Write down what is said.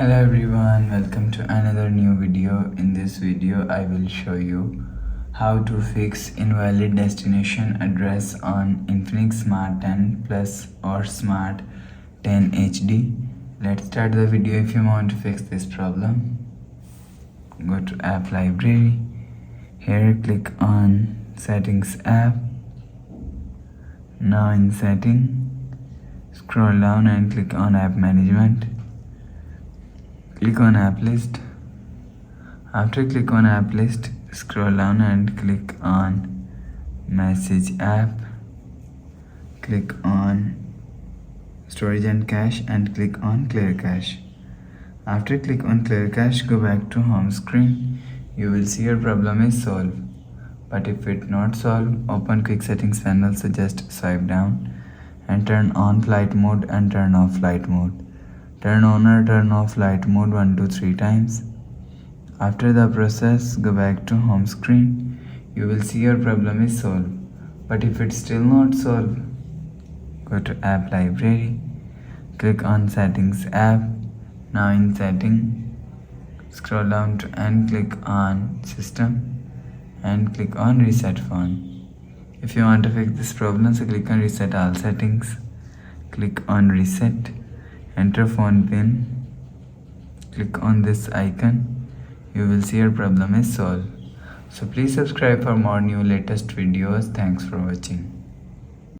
Hello everyone, welcome to another new video. In this video I will show you how to fix invalid destination address on Infinix Smart 10 Plus or Smart 10 HD. Let's start the video. If you want to fix this problem, go to app library. Here click on settings app. Now in setting, scroll down and click on app management. Click on app list. After click on app list, scroll down and click on message app. Click on storage and cache and click on clear cache. After click on clear cache, go back to home screen. You will see your problem is solved. But if it not solved, open quick settings panel. So just swipe down and turn on flight mode and turn off flight mode. Turn on or turn off flight mode 1 to 3 times. After the process, go back to home screen. You will see your problem is solved. But if it's still not solved, go to app library. Click on settings app. Now in setting, scroll down to and click on system and click on reset phone. If you want to fix this problem, so click on reset all settings. Click on reset. Enter phone pin. Click on this icon. You will see your problem is solved. So please subscribe for more new latest videos. Thanks for watching.